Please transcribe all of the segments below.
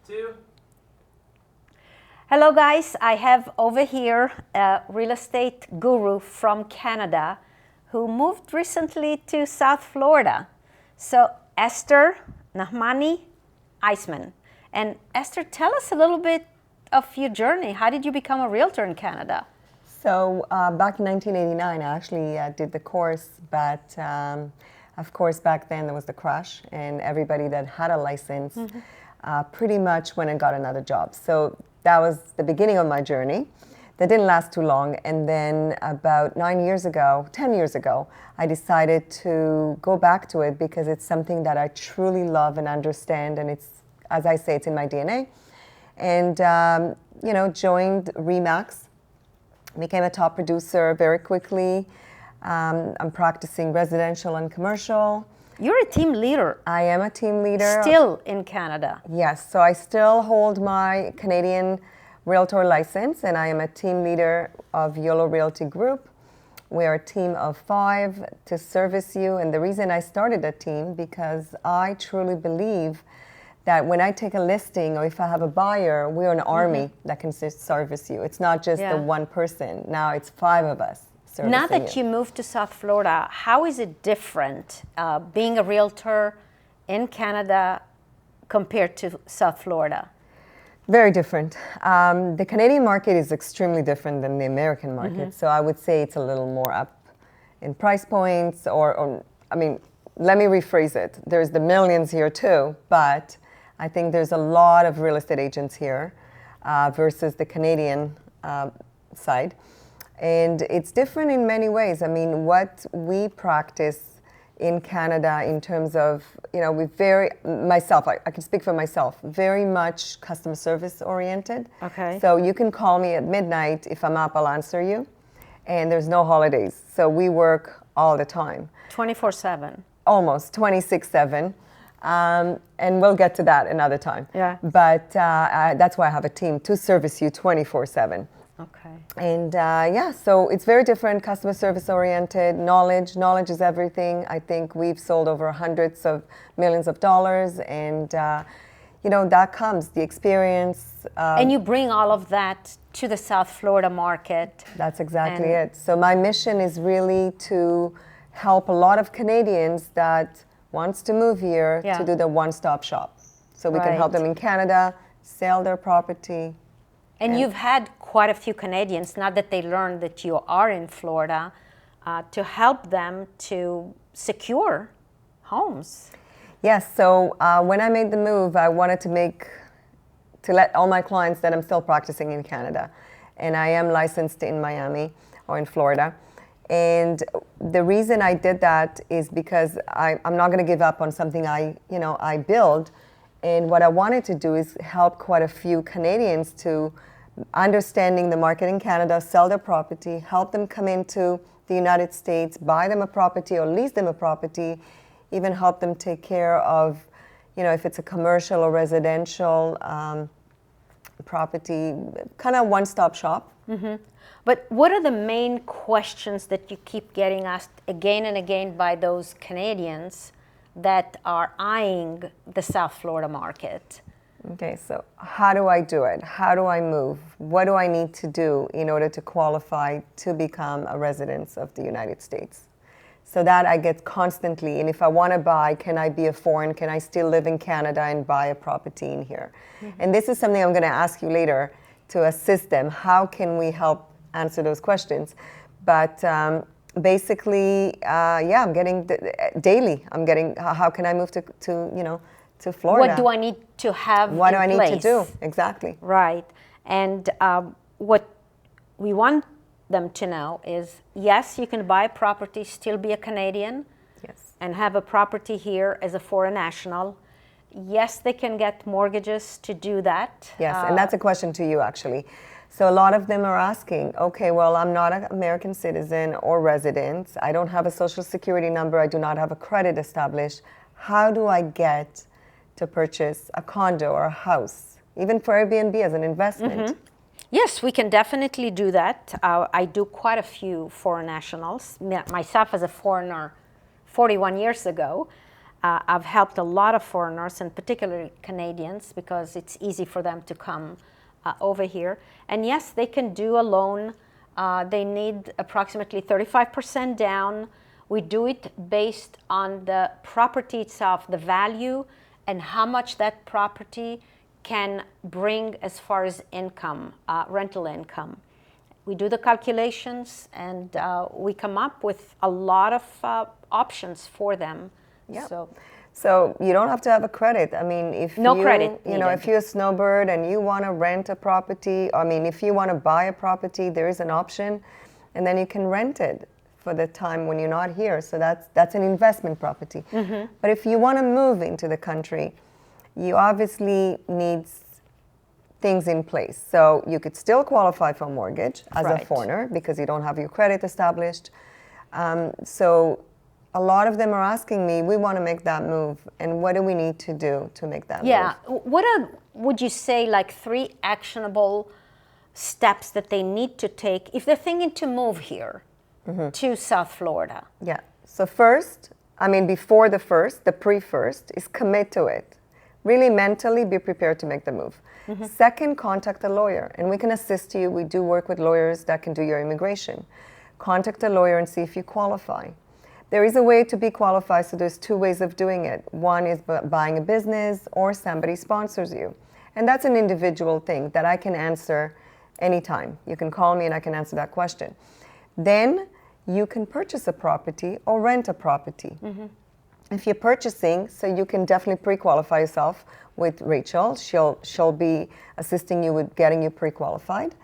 2. Hello guys, I have over here a real estate guru from Canada who moved recently to South Florida. So Esther Isman. And Esther, tell us a little bit of your journey. How did you become a realtor in Canada? So back in 1989, I actually did the course, but of course back then there was the crash and everybody that had a license pretty much went and got another job. So that was the beginning of my journey. That didn't last too long, and then about 10 years ago, I decided to go back to it because it's something that I truly love and understand, and it's, as I say, it's in my DNA. And joined RE/MAX, became a top producer very quickly. I'm practicing residential and commercial. You're a team leader. I am a team leader. Still in Canada. Yes, so I still hold my Canadian Realtor license, and I am a team leader of YOLO Realty Group. We are a team of 5 to service you, and the reason I started a team because I truly believe that when I take a listing or if I have a buyer, we're an army that can service you. It's not just the one person. Now it's 5 of us. Now that you moved to South Florida, how is it different being a realtor in Canada compared to South Florida? Very different. The Canadian market is extremely different than the American market. So I would say it's a little more up in price points let me rephrase it. There's the millions here too, but I think there's a lot of real estate agents here versus the Canadian side. And it's different in many ways. I mean, what we practice in Canada in terms of, I can speak for myself, very much customer service oriented. Okay. So you can call me at midnight. If I'm up, I'll answer you. And there's no holidays. So we work all the time. 24/7. Almost 26/7. And we'll get to that another time. Yeah. But that's why I have a team to service you 24/7. Okay. And so it's very different, customer service oriented, knowledge is everything. I think we've sold over hundreds of millions of dollars, and that comes, the experience. And you bring all of that to the South Florida market. That's exactly it. So my mission is really to help a lot of Canadians that wants to move here to do the one-stop shop. So we can help them in Canada, sell their property. And you've had quite a few Canadians, now that they learned that you are in Florida, to help them to secure homes. Yes, so when I made the move, I wanted to let all my clients that I'm still practicing in Canada. And I am licensed in Miami or in Florida. And the reason I did that is because I'm not going to give up on something I build. And what I wanted to do is help quite a few Canadians to understanding the market in Canada, sell their property, help them come into the United States, buy them a property or lease them a property, even help them take care of, if it's a commercial or residential property, kind of one-stop shop. Mm-hmm. But what are the main questions that you keep getting asked again and again by those Canadians that are eyeing the South Florida market? Okay, so how do I do it? How do I move? What do I need to do in order to qualify to become a resident of the United States? So that I get constantly, and if I want to buy, can I be a foreign? Can I still live in Canada and buy a property in here? And this is something I'm going to ask you later to assist them. How can we help answer those questions? But basically, I'm getting daily. How can I move to Florida? What do I need to have in place? What do I need to do? Exactly. Right. And what we want them to know is, yes, you can buy a property, still be a Canadian, and have a property here as a foreign national. Yes, they can get mortgages to do that. Yes, and that's a question to you, actually. So a lot of them are asking, okay, well, I'm not an American citizen or resident. I don't have a social security number. I do not have a credit established. How do I get to purchase a condo or a house, even for Airbnb as an investment? Yes, we can definitely do that. I do quite a few foreign nationals. Myself as a foreigner 41 years ago. I've helped a lot of foreigners, and particularly Canadians, because it's easy for them to come over here. And yes, they can do a loan. They need approximately 35% down. We do it based on the property itself, the value, and how much that property can bring as far as income, rental income. We do the calculations, and we come up with a lot of options for them. Yeah. So you don't have to have a credit. I mean, if no you, credit you know, if you're a snowbird and you want to rent a property, I mean, if you want to buy a property, there is an option, and then you can rent it for the time when you're not here. So that's an investment property. Mm-hmm. But if you want to move into the country, you obviously need things in place. So you could still qualify for a mortgage as a foreigner because you don't have your credit established. So a lot of them are asking me, we want to make that move, and what do we need to do to make that move? Yeah. What would you say, like 3 actionable steps that they need to take if they're thinking to move here to South Florida? Yeah. So first, I mean, before the first, the pre-first, is commit to it. Really mentally be prepared to make the move. Mm-hmm. Second, contact a lawyer, and we can assist you. We do work with lawyers that can do your immigration. Contact a lawyer and see if you qualify. There is a way to be qualified, so there's 2 ways of doing it. One is buying a business, or somebody sponsors you. And that's an individual thing that I can answer anytime. You can call me and I can answer that question. Then you can purchase a property or rent a property. Mm-hmm. If you're purchasing, so you can definitely pre-qualify yourself with Rachel. She'll be assisting you with getting you pre-qualified,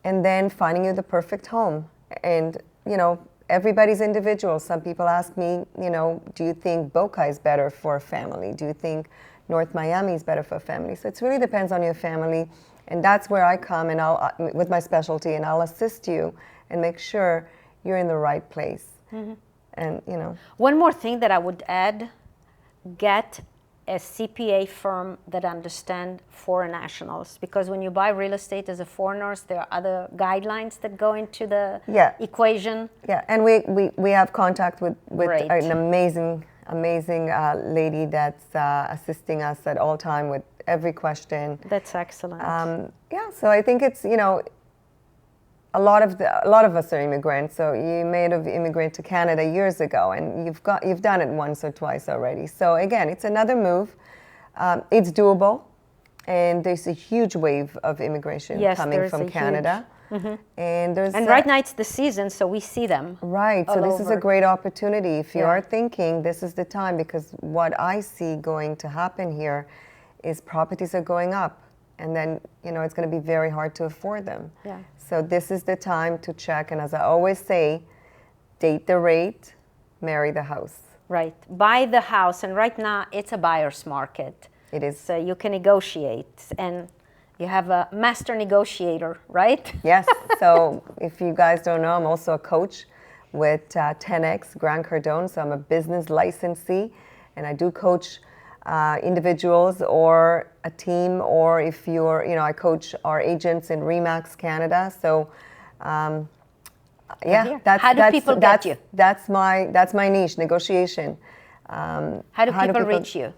and then finding you the perfect home. And, you know, everybody's individual. Some people ask me, you know, do you think Boca is better for a family? Do you think North Miami is better for a family? So it really depends on your family, and that's where I come, and I'll with my specialty, and I'll assist you and make sure you're in the right place. Mm-hmm. And, you know. One more thing that I would add, get a CPA firm that understand foreign nationals, because when you buy real estate as a foreigner, there are other guidelines that go into the equation. Yeah, and we have contact with an amazing lady that's assisting us at all time with every question. That's excellent. Yeah, so I think it's, you know, a lot of us are immigrants. So you may have immigrated to Canada years ago, and you've done it once or twice already. So again, it's another move. It's doable, and there's a huge wave of immigration coming from Canada. Mm-hmm. And right now it's the season, so we see them. Right. So this is a great opportunity. If you are thinking, this is the time, because what I see going to happen here is properties are going up. And then, you know, it's going to be very hard to afford them. Yeah. So this is the time to check. And as I always say, date the rate, marry the house. Right. Buy the house. And right now, it's a buyer's market. It is. So you can negotiate. And you have a master negotiator, right? Yes. So if you guys don't know, I'm also a coach with 10X Grant Cardone. So I'm a business licensee. And I do coach individuals or a team, or if you're, you know, I coach our agents in RE/MAX Canada. So, how do people get you? That's my niche, negotiation. How do people reach you?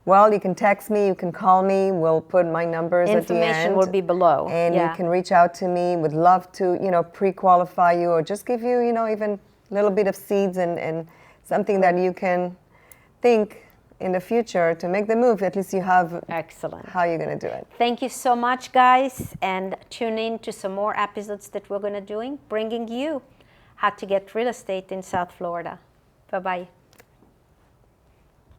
Well, you can text me, you can call me. We'll put my numbers at the end. Information will be below. And you can reach out to me. Would love to, you know, pre-qualify you, or just give you, you know, even a little bit of seeds and something that you can think in the future to make the move. At least you have how you're going to do it. Thank you so much, guys, and tune in to some more episodes that we're going to doing, bringing you how to get real estate in South Florida. Bye-bye.